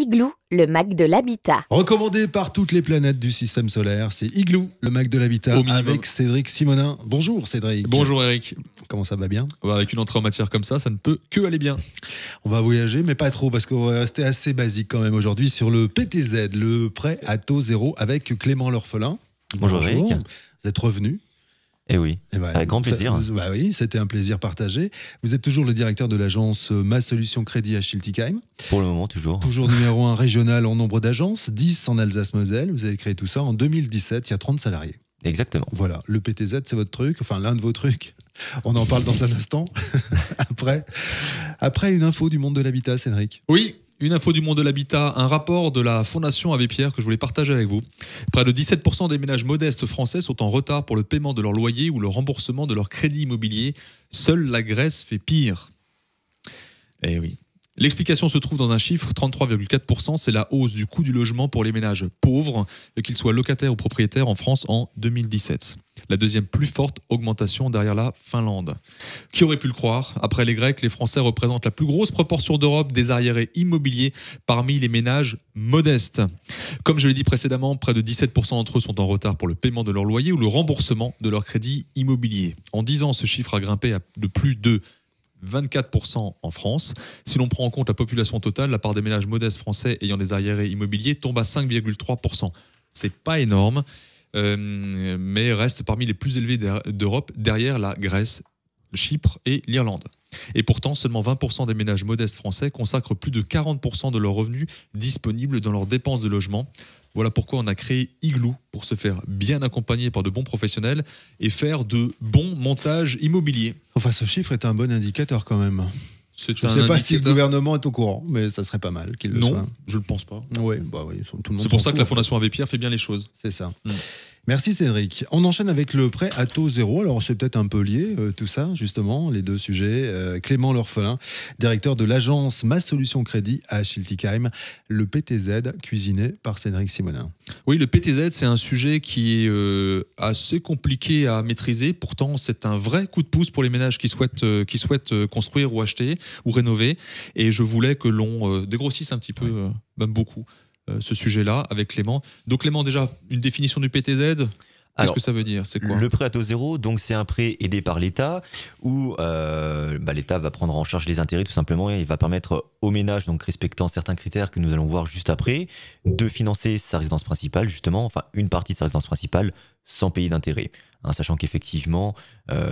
Igloo, le Mac de l'habitat. Recommandé par toutes les planètes du système solaire, c'est Igloo, le Mac de l'habitat, avec Cédric Simonin. Bonjour Cédric. Bonjour Eric. Comment ça va bien? Avec une entrée en matière comme ça ne peut que aller bien. On va voyager, mais pas trop, parce qu'on va rester assez basique quand même aujourd'hui sur le PTZ, le prêt à taux zéro, avec Clément L'Orphelin. Bonjour Eric. Vous êtes revenu. Eh oui, avec grand plaisir. Bah oui, c'était un plaisir partagé. Vous êtes toujours le directeur de l'agence Ma Solution Crédit à Schiltigheim. Pour le moment, toujours. Toujours numéro 1 régional en nombre d'agences, 10 en Alsace-Moselle. Vous avez créé tout ça en 2017, il y a 30 salariés. Exactement. Voilà, le PTZ, c'est votre truc, enfin l'un de vos trucs. On en parle dans un instant. Après une info du monde de l'habitat, Cédric. Oui. Une info du monde de l'habitat, un rapport de la Fondation Abbé Pierre que je voulais partager avec vous. Près de 17% des ménages modestes français sont en retard pour le paiement de leur loyer ou le remboursement de leur crédit immobilier. Seule la Grèce fait pire. Eh oui. L'explication se trouve dans un chiffre, 33,4%, c'est la hausse du coût du logement pour les ménages pauvres, qu'ils soient locataires ou propriétaires en France en 2017. La deuxième plus forte augmentation derrière la Finlande. Qui aurait pu le croire? Après les Grecs, les Français représentent la plus grosse proportion d'Europe des arriérés immobiliers parmi les ménages modestes. Comme je l'ai dit précédemment, près de 17% d'entre eux sont en retard pour le paiement de leur loyer ou le remboursement de leur crédit immobilier. En 10 ans, ce chiffre a grimpé de plus de 24% en France. Si l'on prend en compte la population totale, la part des ménages modestes français ayant des arriérés immobiliers tombe à 5,3%. C'est pas énorme, mais reste parmi les plus élevés d'Europe, derrière la Grèce, Chypre et l'Irlande. Et pourtant, seulement 20% des ménages modestes français consacrent plus de 40% de leurs revenus disponibles dans leurs dépenses de logement. Voilà pourquoi on a créé Igloo, pour se faire bien accompagner par de bons professionnels et faire de bons montages immobiliers. Enfin, ce chiffre est un bon indicateur quand même. Je ne sais pas si le gouvernement est au courant, mais ça serait pas mal qu'il le soit. Non, je ne le pense pas. Oui, bah oui, tout le monde. C'est pour ça que la Fondation Abbé Pierre fait bien les choses. C'est ça. Merci Cédric. On enchaîne avec le prêt à taux zéro. Alors c'est peut-être un peu lié tout ça, justement, les deux sujets. Clément L'Orphelin, directeur de l'agence Ma Solution Crédit à Schiltigheim, le PTZ cuisiné par Cédric Simonin. Oui, le PTZ, c'est un sujet qui est assez compliqué à maîtriser. Pourtant, c'est un vrai coup de pouce pour les ménages qui souhaitent construire ou acheter ou rénover. Et je voulais que l'on dégrossisse un petit peu, même beaucoup, ce sujet-là avec Clément. Donc Clément, déjà, une définition du PTZ, qu'est-ce que ça veut dire? C'est quoi? Le prêt à taux zéro, donc c'est un prêt aidé par l'État où l'État va prendre en charge les intérêts tout simplement et il va permettre aux ménages, donc respectant certains critères que nous allons voir juste après, de financer sa résidence principale justement, enfin une partie de sa résidence principale sans payer d'intérêt. Sachant qu'effectivement,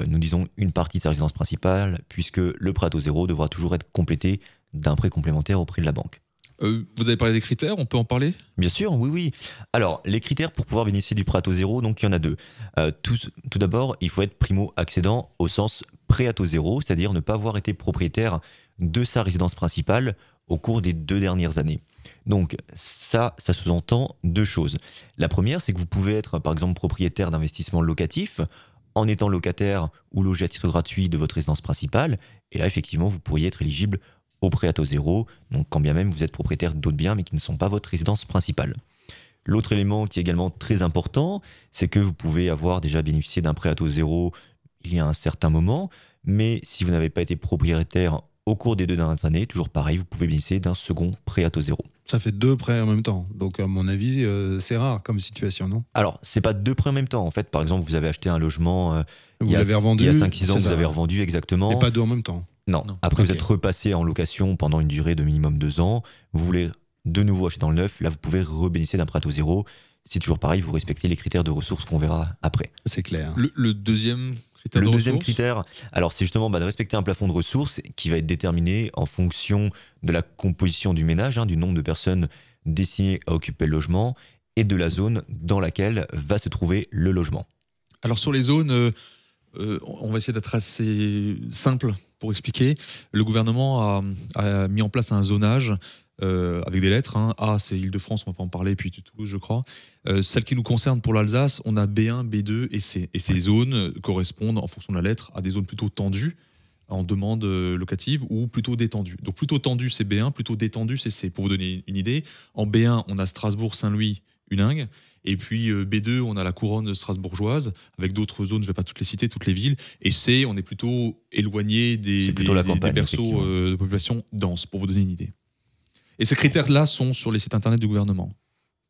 nous disons une partie de sa résidence principale puisque le prêt à taux zéro devra toujours être complété d'un prêt complémentaire auprès de la banque. Vous avez parlé des critères, on peut en parler? Bien sûr, oui. Alors, les critères pour pouvoir bénéficier du prêt à taux zéro, donc il y en a deux. Tout d'abord, il faut être primo-accédant au sens prêt à taux zéro, c'est-à-dire ne pas avoir été propriétaire de sa résidence principale au cours des 2 dernières années. Donc ça sous-entend deux choses. La première, c'est que vous pouvez être par exemple propriétaire d'investissements locatifs en étant locataire ou logé à titre gratuit de votre résidence principale, et là effectivement vous pourriez être éligible au prêt à taux zéro, donc quand bien même vous êtes propriétaire d'autres biens mais qui ne sont pas votre résidence principale. L'autre élément qui est également très important, c'est que vous pouvez avoir déjà bénéficié d'un prêt à taux zéro il y a un certain moment, mais si vous n'avez pas été propriétaire au cours des 2 dernières années, toujours pareil, vous pouvez bénéficier d'un second prêt à taux zéro. Ça fait 2 prêts en même temps, donc à mon avis c'est rare comme situation, non? Alors, c'est pas 2 prêts en même temps, en fait, par exemple vous avez acheté un logement il y a 5-6 ans, vous avez revendu exactement. Et pas 2 en même temps? Non. Après, vous êtes repassé en location pendant une durée de minimum 2 ans. Vous voulez de nouveau acheter dans le neuf. Là, vous pouvez rebénéficier d'un prêt à taux zéro. C'est toujours pareil, vous respectez les critères de ressources qu'on verra après. C'est clair. Le deuxième critère de ressources? Le deuxième critère, alors c'est justement de respecter un plafond de ressources qui va être déterminé en fonction de la composition du ménage, du nombre de personnes destinées à occuper le logement et de la zone dans laquelle va se trouver le logement. Alors sur les zones, on va essayer d'être assez simple pour expliquer. Le gouvernement a mis en place un zonage avec des lettres. A, c'est Île-de-France, on va pas en parler, puis Toulouse, je crois. Celle qui nous concerne pour l'Alsace, on a B1, B2 et C. Et ces zones correspondent, en fonction de la lettre, à des zones plutôt tendues en demande locative ou plutôt détendues. Donc plutôt tendu, c'est B1, plutôt détendu, c'est C. Pour vous donner une idée, en B1, on a Strasbourg, Saint-Louis, Huningue. Et puis B2, on a la couronne strasbourgeoise, avec d'autres zones, je ne vais pas toutes les citer, toutes les villes. Et C, on est plutôt éloigné des berceaux de population dense, pour vous donner une idée. Et ces critères-là sont sur les sites internet du gouvernement.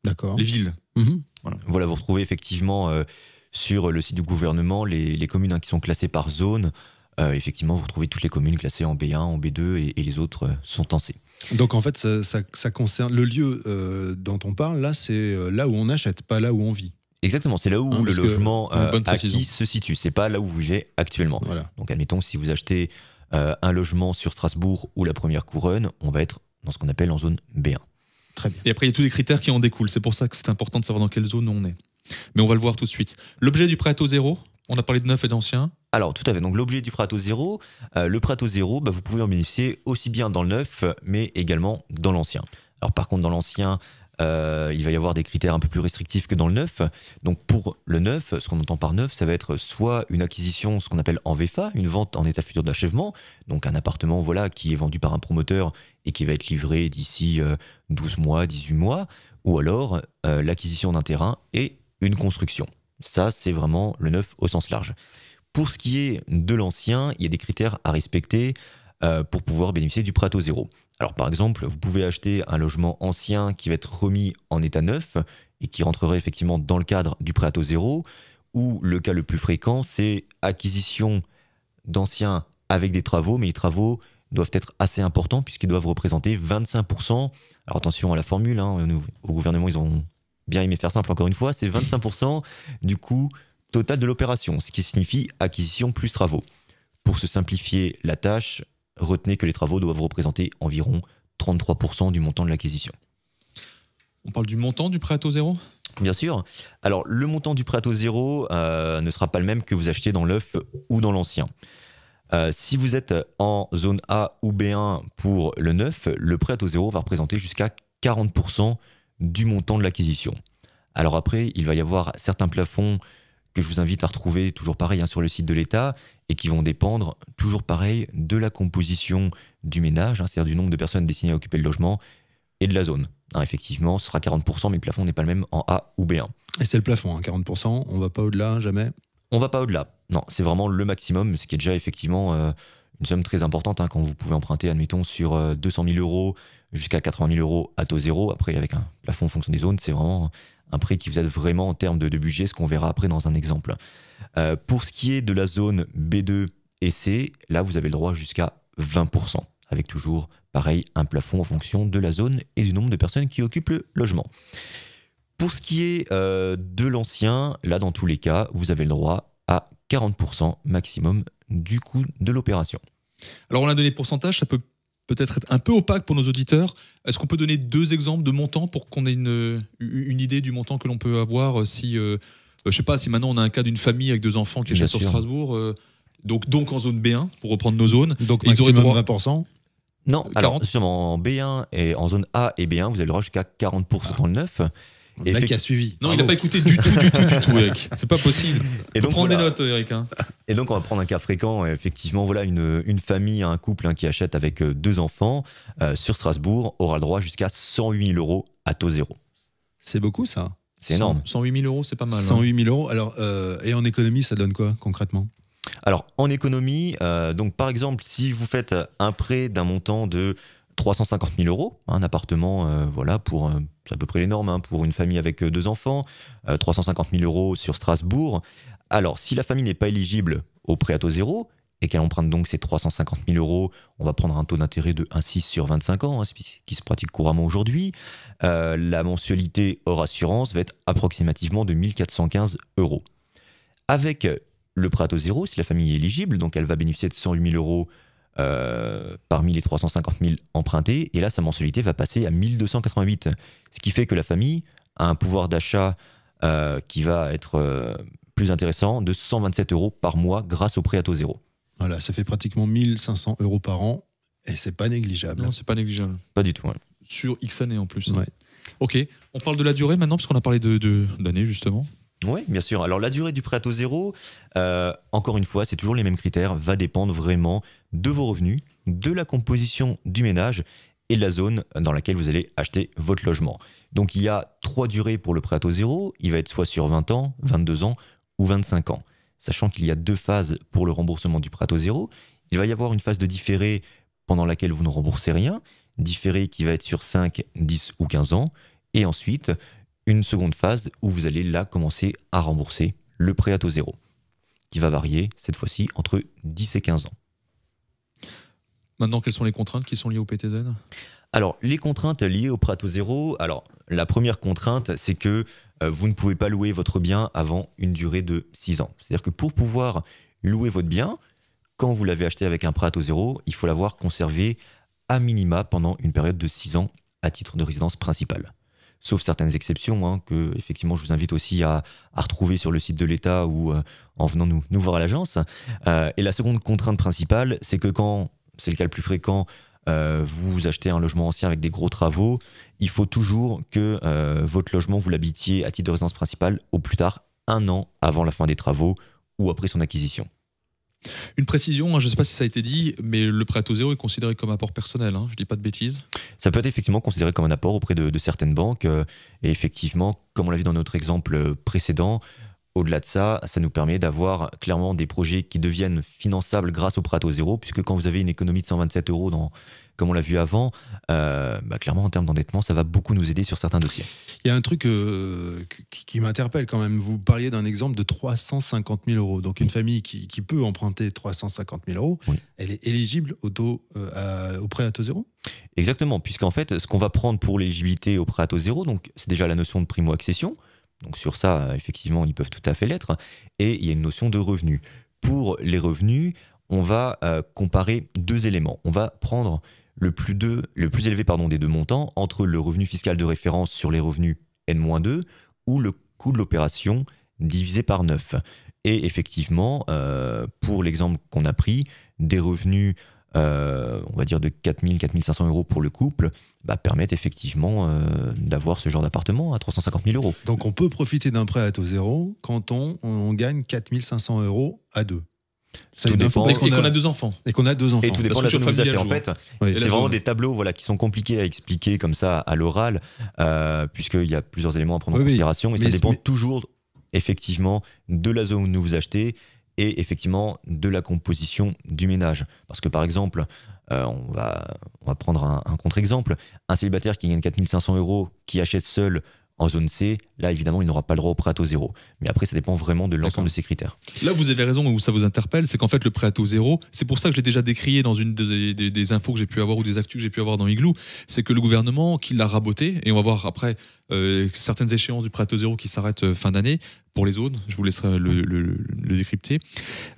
D'accord. Les villes. Mhm. Voilà, vous retrouvez effectivement sur le site du gouvernement les communes qui sont classées par zone. Effectivement, vous retrouvez toutes les communes classées en B1, en B2 et les autres sont en C. Donc en fait, ça concerne le lieu dont on parle, là, c'est là où on achète, pas là où on vit. Exactement, c'est là où le parce que- logement bonne précision. acquis se situe. C'est pas là où vous vivez actuellement. Voilà. Donc admettons, si vous achetez un logement sur Strasbourg ou la première couronne, on va être dans ce qu'on appelle en zone B1. Très bien. Et après, il y a tous les critères qui en découlent. C'est pour ça que c'est important de savoir dans quelle zone on est. Mais on va le voir tout de suite. L'objet du prêt à taux zéro, on a parlé de neuf et d'ancien. Alors tout à fait, donc l'objet du prêt à taux zéro, le prêt à taux zéro, vous pouvez en bénéficier aussi bien dans le neuf, mais également dans l'ancien. Alors par contre, dans l'ancien, il va y avoir des critères un peu plus restrictifs que dans le neuf. Donc pour le neuf, ce qu'on entend par neuf, ça va être soit une acquisition, ce qu'on appelle en VFA, une vente en état futur d'achèvement, donc un appartement voilà, qui est vendu par un promoteur et qui va être livré d'ici 12 mois, 18 mois, ou alors l'acquisition d'un terrain et une construction. Ça, c'est vraiment le neuf au sens large. Pour ce qui est de l'ancien, il y a des critères à respecter pour pouvoir bénéficier du prêt à taux zéro. Alors par exemple, vous pouvez acheter un logement ancien qui va être remis en état neuf et qui rentrerait effectivement dans le cadre du prêt à taux zéro, ou le cas le plus fréquent, c'est acquisition d'anciens avec des travaux, mais les travaux doivent être assez importants puisqu'ils doivent représenter 25%. Alors attention à la formule, hein, nous, au gouvernement, ils ont bien aimé faire simple encore une fois, c'est 25% du coût total de l'opération, ce qui signifie acquisition plus travaux. Pour se simplifier la tâche, retenez que les travaux doivent représenter environ 33% du montant de l'acquisition. On parle du montant du prêt à taux zéro. Bien sûr. Alors, le montant du prêt à taux zéro ne sera pas le même que vous achetez dans l'œuf ou dans l'ancien. Si vous êtes en zone A ou B1 pour le neuf, le prêt à taux zéro va représenter jusqu'à 40% du montant de l'acquisition. Alors après, il va y avoir certains plafonds que je vous invite à retrouver, toujours pareil, sur le site de l'État, et qui vont dépendre, toujours pareil, de la composition du ménage, c'est-à-dire du nombre de personnes destinées à occuper le logement, et de la zone. Effectivement, ce sera 40%, mais le plafond n'est pas le même en A ou B1. Et c'est le plafond, 40%, on va pas au-delà, jamais. On va pas au-delà. Non, c'est vraiment le maximum, ce qui est déjà effectivement une somme très importante quand vous pouvez emprunter, admettons, sur 200 000 euros jusqu'à 80 000 euros à taux zéro. Après, avec un plafond en fonction des zones, c'est vraiment un prix qui vous aide vraiment en termes de budget, ce qu'on verra après dans un exemple. Pour ce qui est de la zone B2 et C, là, vous avez le droit jusqu'à 20%, avec toujours, pareil, un plafond en fonction de la zone et du nombre de personnes qui occupent le logement. Pour ce qui est de l'ancien, là, dans tous les cas, vous avez le droit à 40% maximum du coût de l'opération. Alors on a donné le pourcentage, ça peut peut-être être un peu opaque pour nos auditeurs. Est-ce qu'on peut donner deux exemples de montants pour qu'on ait une idée du montant que l'on peut avoir si, je sais pas, si maintenant on a un cas d'une famille avec deux enfants qui Bien achètent sur sûr. Strasbourg, donc en zone B1, pour reprendre nos zones. Donc Ils auraient maximum droit- 20%. Non, 40. alors justement, en B1 et en zone A et B1, vous avez le droit jusqu'à 40% dans le neuf. Le mec qui a suivi. Non, il Bravo. n'a pas écouté du tout, Eric. C'est pas possible. Et Faut donc, prendre voilà. des notes, Eric. Hein. Et donc, on va prendre un cas fréquent. Effectivement, voilà, une famille, un couple qui achète avec deux enfants sur Strasbourg aura le droit jusqu'à 108 000 euros à taux zéro. C'est beaucoup ça. C'est énorme. 108 000 euros, c'est pas mal. 108 000 euros. Alors, et en économie, ça donne quoi concrètement? Alors, en économie, donc par exemple, si vous faites un prêt d'un montant de 350 000 euros, un appartement, voilà, pour c'est à peu près les normes, pour une famille avec deux enfants, 350 000 euros sur Strasbourg. Alors, si la famille n'est pas éligible au prêt à taux zéro et qu'elle emprunte donc ces 350 000 euros, on va prendre un taux d'intérêt de 1,6 sur 25 ans, ce qui se pratique couramment aujourd'hui. La mensualité hors assurance va être approximativement de 1 415 euros. Avec le prêt à taux zéro, si la famille est éligible, donc elle va bénéficier de 108 000 euros parmi les 350 000 empruntés, et là sa mensualité va passer à 1 288, ce qui fait que la famille a un pouvoir d'achat qui va être plus intéressant, de 127 euros par mois grâce au prêt à taux zéro. Voilà, ça fait pratiquement 1 500 euros par an et c'est pas négligeable. Non, c'est pas négligeable. Pas du tout. Sur X années en plus. Ouais. Ok, on parle de la durée maintenant, parce qu'on a parlé d'années justement. Oui, bien sûr. Alors la durée du prêt à taux zéro, encore une fois, c'est toujours les mêmes critères, va dépendre vraiment de vos revenus, de la composition du ménage et de la zone dans laquelle vous allez acheter votre logement. Donc il y a 3 durées pour le prêt à taux zéro, il va être soit sur 20 ans, 22 ans ou 25 ans. Sachant qu'il y a 2 phases pour le remboursement du prêt à taux zéro, il va y avoir une phase de différé pendant laquelle vous ne remboursez rien, différé qui va être sur 5, 10 ou 15 ans. Et ensuite, une seconde phase où vous allez là commencer à rembourser le prêt à taux zéro, qui va varier cette fois-ci entre 10 et 15 ans. Maintenant, quelles sont les contraintes qui sont liées au PTZ? Alors, les contraintes liées au prêt à taux zéro, alors la première contrainte, c'est que vous ne pouvez pas louer votre bien avant une durée de 6 ans. C'est-à-dire que pour pouvoir louer votre bien, quand vous l'avez acheté avec un prêt à taux zéro, il faut l'avoir conservé à minima pendant une période de 6 ans à titre de résidence principale. Sauf certaines exceptions, hein, que effectivement je vous invite aussi à retrouver sur le site de l'État ou en venant nous voir à l'agence. Et la seconde contrainte principale, c'est que quand, c'est le cas le plus fréquent, vous achetez un logement ancien avec des gros travaux, il faut toujours que votre logement, vous l'habitiez à titre de résidence principale au plus tard 1 an avant la fin des travaux ou après son acquisition. Une précision, hein, je ne sais pas si ça a été dit, mais le prêt à taux zéro est considéré comme apport personnel, hein, je ne dis pas de bêtises. Ça peut être effectivement considéré comme un apport auprès de certaines banques. Et effectivement, comme on l'a vu dans notre exemple précédent, au-delà de ça, ça nous permet d'avoir clairement des projets qui deviennent finançables grâce au prêt à taux zéro, puisque quand vous avez une économie de 127 €, comme on l'a vu avant, clairement en termes d'endettement, ça va beaucoup nous aider sur certains dossiers. Il y a un truc qui m'interpelle quand même. Vous parliez d'un exemple de 350 000 €. Donc une famille qui peut emprunter 350 000 €, Oui. elle est éligible au prêt à taux zéro? Exactement, puisqu'en fait, ce qu'on va prendre pour l'éligibilité au prêt à taux zéro, donc c'est déjà la notion de primo-accession. Donc sur ça, effectivement, ils peuvent tout à fait l'être. Et il y a une notion de revenu. Pour les revenus, on va comparer 2 éléments. On va prendre le plus élevé des 2 montants entre le revenu fiscal de référence sur les revenus N-2 ou le coût de l'opération divisé par 9. Et effectivement, pour l'exemple qu'on a pris, des revenus on va dire de 4 000, 4 500 € pour le couple, permettent effectivement d'avoir ce genre d'appartement à 350 000 €. Donc on peut profiter d'un prêt à taux zéro quand on gagne 4 500 € à deux. Ça Tout dépend. Et qu'on a 2 enfants. Et qu'on a 2 enfants. Et tout dépend de la structure zone où vous achetez. En familiale, fait, Oui. c'est vraiment des tableaux qui sont compliqués à expliquer comme ça à l'oral, puisqu'il y a plusieurs éléments à prendre en considération. Et ça dépend toujours effectivement de la zone où vous achetez et effectivement de la composition du ménage. Parce que par exemple, on va prendre un contre-exemple, un célibataire qui gagne 4 500 € qui achète seul en zone C, là évidemment il n'aura pas le droit au prêt à taux zéro. Mais après ça dépend vraiment de l'ensemble de ces critères. Là vous avez raison, où ça vous interpelle, c'est qu'en fait le prêt à taux zéro, c'est pour ça que je l'ai déjà décrié dans une des infos que j'ai pu avoir ou des actus que j'ai pu avoir dans Igloo, c'est que le gouvernement qui l'a raboté, et on va voir après certaines échéances du prêt à taux zéro qui s'arrêtent fin d'année, pour les zones, je vous laisserai le décrypter.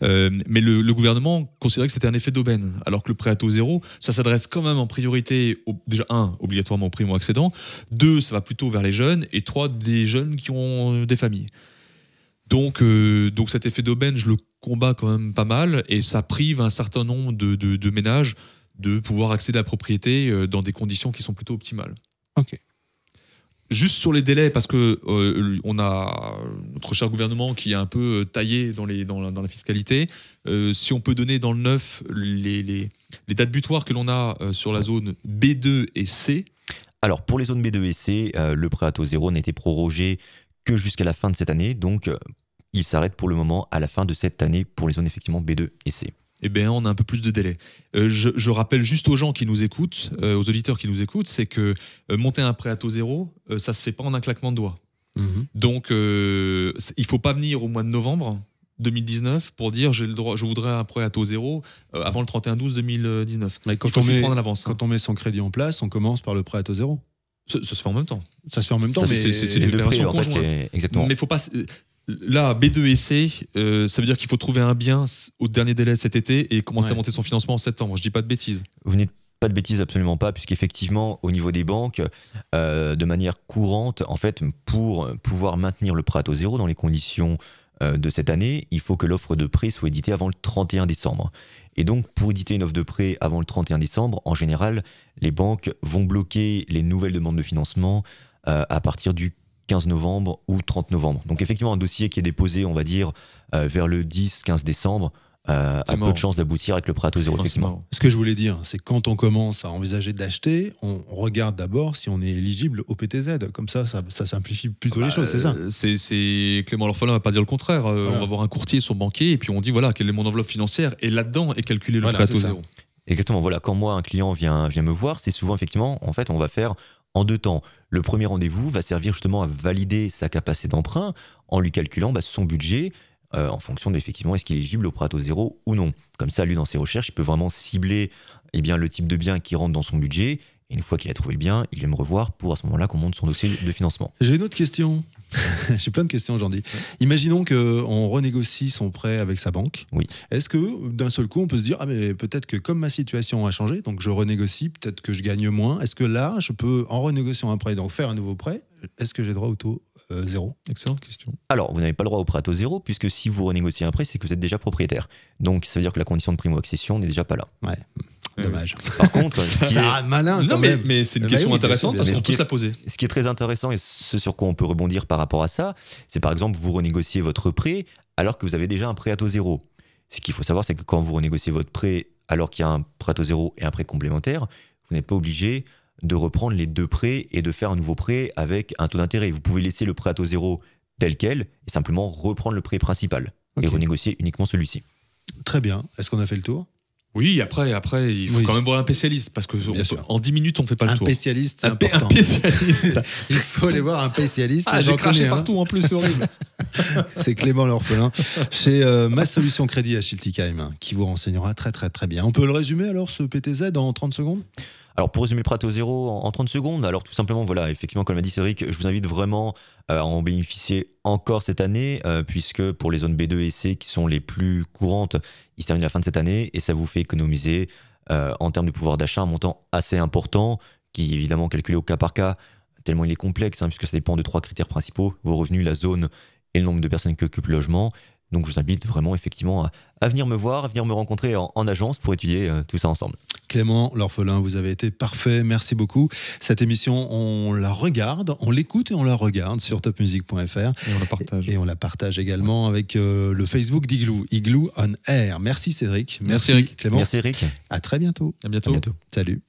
Mais le gouvernement considérait que c'était un effet d'aubaine, alors que le prêt à taux zéro, ça s'adresse quand même en priorité, déjà obligatoirement aux primo-accédants, 2, ça va plutôt vers les jeunes, et 3, des jeunes qui ont des familles. Donc cet effet d'aubaine, je le combats quand même pas mal, et ça prive un certain nombre de ménages de pouvoir accéder à la propriété dans des conditions qui sont plutôt optimales. Ok. Juste sur les délais, parce que on a notre cher gouvernement qui est un peu taillé dans la fiscalité. Si on peut donner dans le neuf les dates butoirs que l'on a sur la zone B2 et C. Alors pour les zones B2 et C, le prêt à taux zéro n'a été prorogé que jusqu'à la fin de cette année, donc il s'arrête pour le moment à la fin de cette année pour les zones effectivement B2 et C. Eh bien, on a un peu plus de délai. Je rappelle juste aux gens qui nous écoutent, aux auditeurs qui nous écoutent, c'est que monter un prêt à taux zéro, ça se fait pas en un claquement de doigts. Donc, il faut pas venir au mois de novembre 2019 pour dire j'ai le droit, je voudrais un prêt à taux zéro avant le 31/12/2019. Mais il faut s'y prendre à l'avance. Quand on met son crédit en place, on commence par le prêt à taux zéro. Ça se fait en même temps. Ça se fait en même temps, Ça, mais c'est une opération conjointe. Exactement. Mais faut pas. Là, B2 et C, ça veut dire qu'il faut trouver un bien au dernier délai cet été et commencer à monter son financement en septembre. Je dis pas de bêtises. Vous n'êtes pas de bêtises, absolument pas, puisqu'effectivement, au niveau des banques, de manière courante, en fait, pour pouvoir maintenir le prêt à taux zéro dans les conditions de cette année, il faut que l'offre de prêt soit éditée avant le 31 décembre. Et donc, pour éditer une offre de prêt avant le 31 décembre, en général, les banques vont bloquer les nouvelles demandes de financement à partir du 15 novembre ou 30 novembre. Donc effectivement, un dossier qui est déposé, on va dire, vers le 10-15 décembre, a peu de chances d'aboutir avec le prêt à taux zéro, effectivement. Ce que je voulais dire, c'est quand on commence à envisager d'acheter, on regarde d'abord si on est éligible au PTZ. Comme ça simplifie plutôt les choses, c'est ça? C'est Clément L'Orphelin va pas dire le contraire. Voilà. On va voir un courtier, son banquier, et puis on dit voilà, quelle est mon enveloppe financière, et là-dedans est calculé le prêt à taux zéro. Exactement, voilà, quand moi un client vient me voir, c'est souvent effectivement, en fait, on va faire en 2 temps. Le premier rendez-vous va servir justement à valider sa capacité d'emprunt en lui calculant son budget en fonction d'effectivement est-ce qu'il est éligible au prêt à taux zéro ou non. Comme ça, lui, dans ses recherches, il peut vraiment cibler le type de bien qui rentre dans son budget. Et une fois qu'il a trouvé le bien, il vient me revoir pour à ce moment-là qu'on monte son dossier de financement. J'ai une autre question. J'ai plein de questions aujourd'hui. Imaginons qu'on renégocie son prêt avec sa banque. Oui. Est-ce que d'un seul coup, on peut se dire, ah mais peut-être que comme ma situation a changé, donc je renégocie, peut-être que je gagne moins. Est-ce que là, je peux, en renégociant un prêt, donc faire un nouveau prêt, est-ce que j'ai droit au taux zéro? Excellente question. Alors, vous n'avez pas le droit au prêt à taux zéro, puisque si vous renégociez un prêt, c'est que vous êtes déjà propriétaire. Donc, ça veut dire que la condition de primo-accession n'est déjà pas là. Ouais. Dommage. Par contre, ce qui est... malin Non, quand même. mais c'est une Bah question oui, bien intéressante sûr, parce bien qu'on sûr. peut se la poser. Ce qui est très intéressant et ce sur quoi on peut rebondir par rapport à ça, c'est par exemple vous renégociez votre prêt alors que vous avez déjà un prêt à taux zéro. Ce qu'il faut savoir, c'est que quand vous renégociez votre prêt alors qu'il y a un prêt à taux zéro et un prêt complémentaire, vous n'êtes pas obligé de reprendre les 2 prêts et de faire un nouveau prêt avec un taux d'intérêt. Vous pouvez laisser le prêt à taux zéro tel quel et simplement reprendre le prêt principal et Ok. renégocier uniquement celui-ci. Très bien. Est-ce qu'on a fait le tour? Oui, après, il faut Oui. quand même voir un spécialiste parce que Bien sûr. en 10 minutes, on ne fait pas le Un tour. spécialiste, c'est Un important. spécialiste. Il faut aller voir un spécialiste. Ah, j'en j'ai craché connais un. partout en plus, c'est horrible. C'est Clément l'orphelin chez Ma Solution Crédit à Schiltigheim qui vous renseignera très très très bien. On peut le résumer alors ce PTZ en 30 secondes? Alors pour résumer le prêt à taux zéro en 30 secondes, alors tout simplement, voilà, effectivement, comme l'a dit Cédric, je vous invite vraiment à en bénéficier encore cette année, puisque pour les zones B2 et C qui sont les plus courantes, ils se terminent à la fin de cette année et ça vous fait économiser en termes de pouvoir d'achat un montant assez important qui est évidemment calculé au cas par cas, tellement il est complexe, puisque ça dépend de 3 critères principaux, vos revenus, la zone et le nombre de personnes qui occupent le logement. Donc je vous invite vraiment effectivement à venir me voir, à venir me rencontrer en agence pour étudier tout ça ensemble. Clément l'orphelin, vous avez été parfait, merci beaucoup. Cette émission, on la regarde, on l'écoute et on la regarde sur topmusic.fr. Et on la partage. Et on la partage également avec le Facebook d'Igloo, Igloo on Air. Merci Cédric, Merci, Eric. Clément. Merci Eric. À très bientôt. À bientôt. À bientôt. Salut.